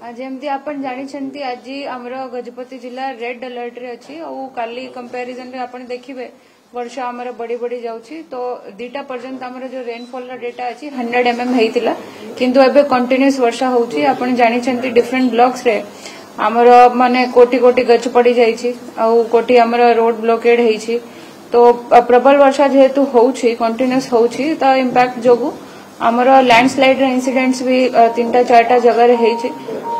जमती आपण जानी आज आमर गजपति जिला रेड अलर्ट रे अच्छी और काली कंपैरिजन रे आपण देखिबे वर्षा आमर बढ़ी बढ़ी जाउची तो 2टा पर्यंत आमर जो रेनफॉल रा डेटा अच्छी 100 mm हेतिला किंतु एबे कंटिन्यूस वर्षा होउची आपण जानी डिफरेंट ब्लॉक्स रे आमर माने कोटी कोटी गछ पड़ी जाइछि और कोटी आमर रोड ब्लॉकेड हेछि तो प्रबल वर्षा जेहेतु होउची कंटिन्यूस होउची त इंपैक्ट जोगु आमर लैंडस्लाइड इंसिडेंट्स भी 3टा 4टा जगह रे हेछि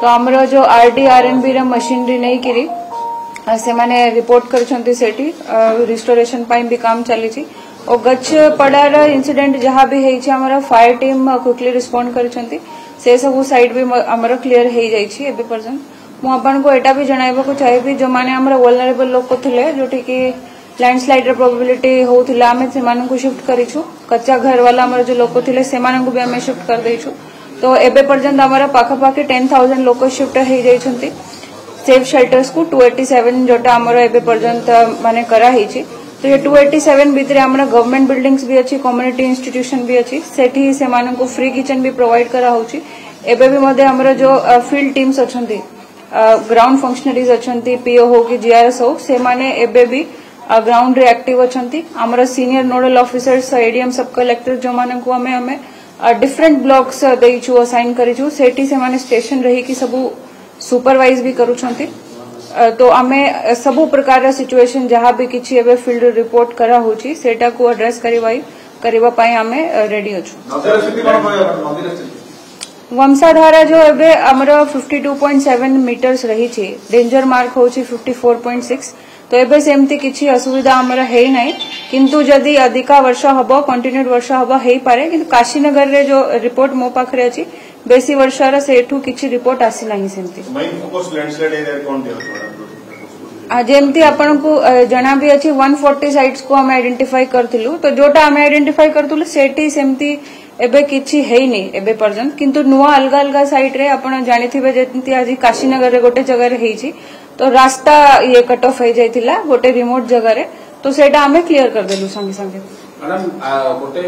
तो आमर जो RDRNB रा मशीनरी नहीं करी से माने रिपोर्ट करछंती सेठी रिस्टोरेशन पाई भी काम चली और गछ पड़ार इंसिडेंट जहाँ भी हेछि आमर फायर टीम क्विकली रिस्पोंड करछंती से सब साइड भी आमर क्लियर हे जाइछि एबे पर्यंत मु आपन को एटा भी जणाइबा को चाहिबी जो माने आमर वल्नरेबल लोक थिले जोठी कि लैंडस्लाइड र प्रोबेबिलिटी होउथिला आमे से मानन को शिफ्ट करिछु कच्चा घर वाला आमर जो लोक थिले से मानन को भी आमे शिफ्ट कर दैछु तो एबे पर्यंत आमर पाखा पाखी 10,000 लोक शिफ्ट हे जाइछंती सेफ शेल्टर्स को 287 जोटा आमर एबे पर्यंत माने करा हेछि तो ये 287 भितरे आमर गवर्नमेंट बिल्डिंग्स भी अच्छी कम्युनिटी इंस्टीट्यूशन भी अच्छी सेठी से मानन को फ्री किचन भी प्रोवाइड करा होछि एबे भी मध्ये आमर जो फील्ड टीम्स अछंती ग्राउंड फंक्शनरीज अछंती पीओ हो कि जीआरएस हो से माने एबे भी ग्राउंड रे एक्टिव अछंती आमर सीनियर नोडल ऑफिसर्स एडीएम सब कलेक्टर जो मानन को हमें डिफरेंट ब्लॉक्स देइछु असाइन करिछु सेठी से माने स्टेशन रही कि सब सुपरवाइज भी करूछंती तो आमे सब प्रकार सिचुएशन जहाँ भी किछि एबे फील्ड रिपोर्ट करा होछि सेटा को एड्रेस करिवा पाई आमे रेडी अछु वंशाधारा जो एबे हमर 52.7 मीटर्स रही छी डेंजर मार्क होछि 54.6 तो एबे सेमती किछि असुविधा हमर हे नै किंतु जदी अधिका वर्षा हबो कंटिन्यूड वर्षा हबो हे पारे किंतु काशीनगर रे जो रिपोर्ट मो पाखरे अछि बेसी वर्षा रे सेठू किछि रिपोर्ट आसी नाही सेमती मेन फोकस लैंडस्लाइड एरिया कोन दियो जेमती आपन को जना भी अछि 140 साइट्स को हम आइडेंटिफाई करथिलु तो जोटा हम आइडेंटिफाई करथुलु सेठी सेमती एबे किछि हेइ नै एबे पर्यंत किंतु नुवा अलगा अलगा साइट रे आपन जानिथिबे जेंती आज काशीनगर रे गोटे जगह रे हेछि तो रास्ता ये कट ऑफ हो जाइथिला गोटे रिमोट जगह रे तो सेटा हमें क्लियर कर देलु संगे संगे मैडम गोटे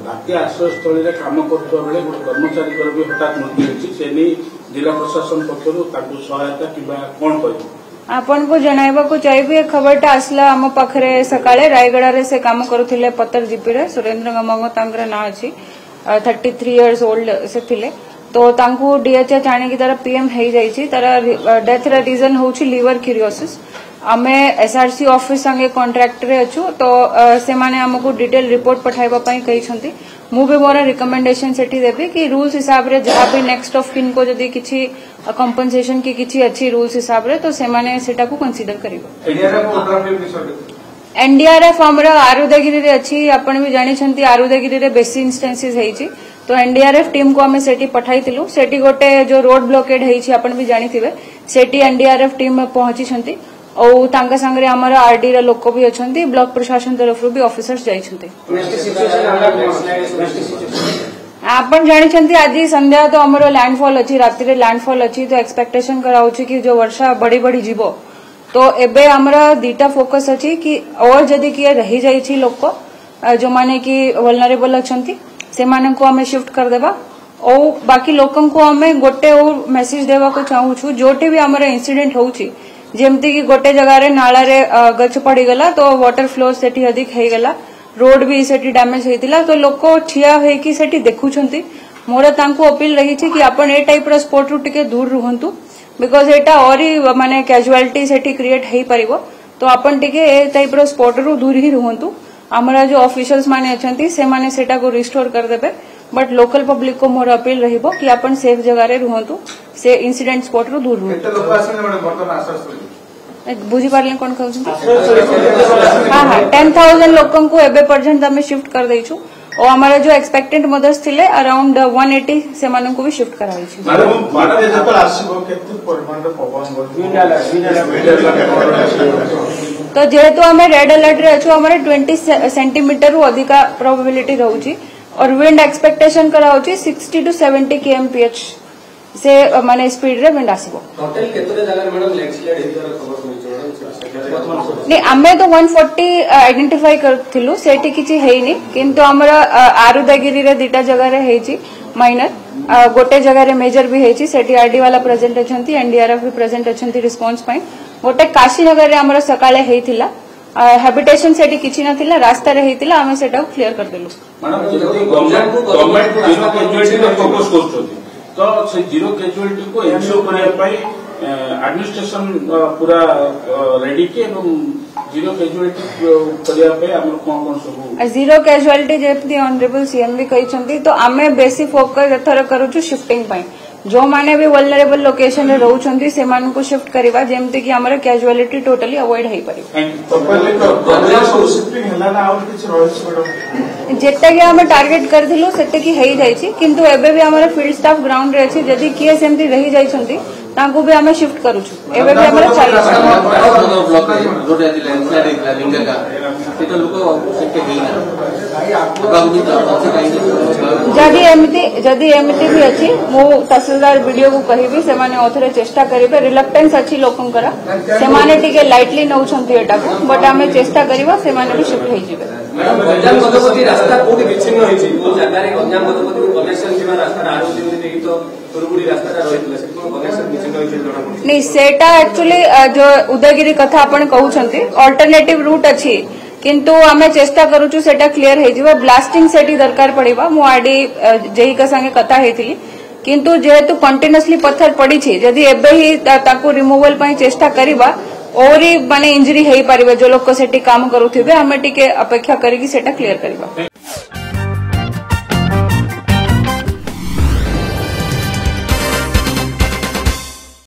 बात्या आश्रय स्थली रे काम करतो बेले गोटे कर्मचारी कर भी हठात मृत्यु होछि से नै जिला प्रशासन पक्षरु ताकू सहायता किबा कोन कहि आपन को जणाइबा को चाहिए खबरटा आसला हम पाखरे सकाळे रायगडा रे से काम करूथिले पत्तर जीपी रे सुरेंद्र गमंग तांकर ना अछि 33 इयर्स ओल्ड से थिले तो तांकू डीएचएच आने की तरह पीएम हे जाइछि तारा डेथ रा रीजन होछि लिवर क्यूरियोसिस आमे एसआरसी ऑफिस संगे कॉन्ट्रैक्ट रे अछु तो से माने हमको डिटेल रिपोर्ट पठाइबा पई कहि छंती मु भी मोर रिकमेंडेशन सेठी देबी कि रूल्स हिसाब रे जहां भी नेक्स्ट ऑफ किन को जदी किछि कंपनसेशन की किछि अच्छी रूल्स हिसाब रे तो से माने सेटा को कंसीडर करिवो एनडीआरएफ हमरा आरुदगिरी रे अछि आपण भी जानि छंती आरुदगिरी रे बेसी इंस्टेंसेस हेछि तो एनडीआरएफ टीम को हमें सेठी पठाइतिलु सेठी गोटे जो रोड ब्लॉकेड हेछि आपण भी जानिथिबे सेठी एनडीआरएफ टीम पहुंची छंती और तांका संगरे हमर आरडी रे लोक भी अछंती ब्लॉक प्रशासन तरफ भी ऑफिसर्स जाई छंती आपण जानि छंती आज संध्या तो हमर लैंडफॉल अछि रात्रि रे लैंडफॉल अछि तो एक्सपेक्टेशन कराउछि कि जो वर्षा बड़ी बड़ी जीवो तो एबे हमरा दीटा फोकस अछि कि और जदी किए रही जाई छी लोक जो माने कि वल्नरेबल अछंती से माने को हमें शिफ्ट कर देबा और बाकी लोकन को हमें गोटे और मैसेज देवा को चाहू छु जोटे भी हमरा इंसिडेंट होउची जेमती कि गोटे जगह रे नाला रे गछ पड़ी गला तो वाटर फ्लो सेठी अधिक हे गला रोड भी सेठी डैमेज हेतिला तो लोक ठिया हे कि सेठी देखु छंती मोर तांको अपील रही छी कि आपण ए टाइप रो स्पॉट रु टिके दूर रहंतु बिकॉज एटा औरी माने कैजुअलिटी सेठी क्रिएट हे परिबो तो आपण टिके ए टाइप रो स्पॉट रु दूर ही रहंतु हमरा जो ऑफिशियल्स माने अछंती से माने सेटा को रिस्टोर कर देबे बट लोकल पब्लिक को मोर अपील रहिबो कि आपण सेफ जगह रे रहंतु से इंसिडेंट स्पॉट रु दूर रहंतु एते लोक आसन मैडम वर्तमान आश्रय बुझी पारले कोन कहू हां हां 10,000 लोकन को एबे पर्यंत हमें शिफ्ट कर दैछु और हमारा जो एक्सपेक्टेड मदर्स थिले अराउंड 180 से मानन को भी शिफ्ट कराई छी मैडम बाटे जतल आसीबो केते परिमाण रे पवन तो जेहेतु हमें रेड अलर्ट रे अछु हमारे 20 सेंटीमीटर रु अधिका प्रोबेबिलिटी रहउची और विंड एक्सपेक्टेशन कराउची 60 to 70 kmph से माने स्पीड रे विंड आसीबो टोटल केतरे जगह मैडम लैंडस्लाइड हेकर खबर सुनिछो ने आमे तो 140 आइडेंटिफाई करथिलु सेठी किछि हेइनी किंतु हमरा आरुदगिरी रे 2टा जगह रे हेछि माइनर गोटे जगह मेजर भी है सेठी आरडी वाला प्रेजेंट अच्छा एनडीआरएफ भी प्रेजेंट अच्छा रिस्पांस गोटे काशीनगर में आमर सकाळे हेइथिला हैबिटेशन सेठी किछि नथिला रास्ता रे हेइथिला आमे सेटा क्लियर कर देलु। मैडम गवर्नमेंट जीरो कैजुअलिटी रे फोकस करछथि तो से जीरो कैजुअलिटी को एनश्योर करया पई एडमिनिस्ट्रेशन पूरा रेडी के एवं जीरो कैजुअलिटी करया पई हमर कोन सब जीरो कैजुअलिटी जेपति ऑनरेबल सीएम भी कहिसंती तो आमे बेसी फोकस एथर करूछु शिफ्टिंग पई जो माने भी वल्नरेबल लोकेशन रे रहउछंती से मान को शिफ्ट करबा जेमति कि हमर कैजुअलिटी टोटली अवॉइड हेई पारि। जेते कि हम टारगेट करथिलु सेते कि हेई जाईछि किंतु एबे भी हमर फील्ड स्टाफ ग्राउंड रे अछि जदी किए सेमति रहि जाईछंती तांको भी हमें शिफ्ट करूछु एबे भी हमर चालू ब्लॉक रोड आदि लैंडस्लाइड इला लिंगका सेटा लोक सेटे हेइना जदि एमती भी अच्छी मु तहसीलदार वीडियो को कहबी से माने ओथरे चेष्टा करिवे रिलक्टेंस अच्छी लोकंकर से माने टिके लाइटली नउछंती एटा को बट हमें चेष्टा करबा से माने भी शिफ्ट होई जिवे। गंजाम गदपति रास्ता कोठी विच्छिन्न होईछि ओ जगह रे गंजाम गदपति को कनेक्शन थिबा रास्ता आरो जेमि तो पुरपुरी रास्ता रहितले से को कनेक्शन विच्छिन्न होईछि जणा नहीं सेटा एक्चुअली जो उदयगिरी कथा आपण कहउछंती अल्टरनेटिव रूट अछि किंतु आमे चेष्टा करूछु सेटा क्लियर हे जिवो ब्लास्टिंग सेठी दरकार पड़िबा मु आडी जेही का संगे कथा हेतिली किंतु जेहेतु कंटिन्यूअसली पत्थर पड़ी छी जदी एबे ही ताको रिमूवल पई चेष्टा करिबा और माने इंजरी हेई परिबे जो लोक सेठी काम करूथिबे हमें टिके अपेक्षा करिकि सेटा क्लियर करिबा।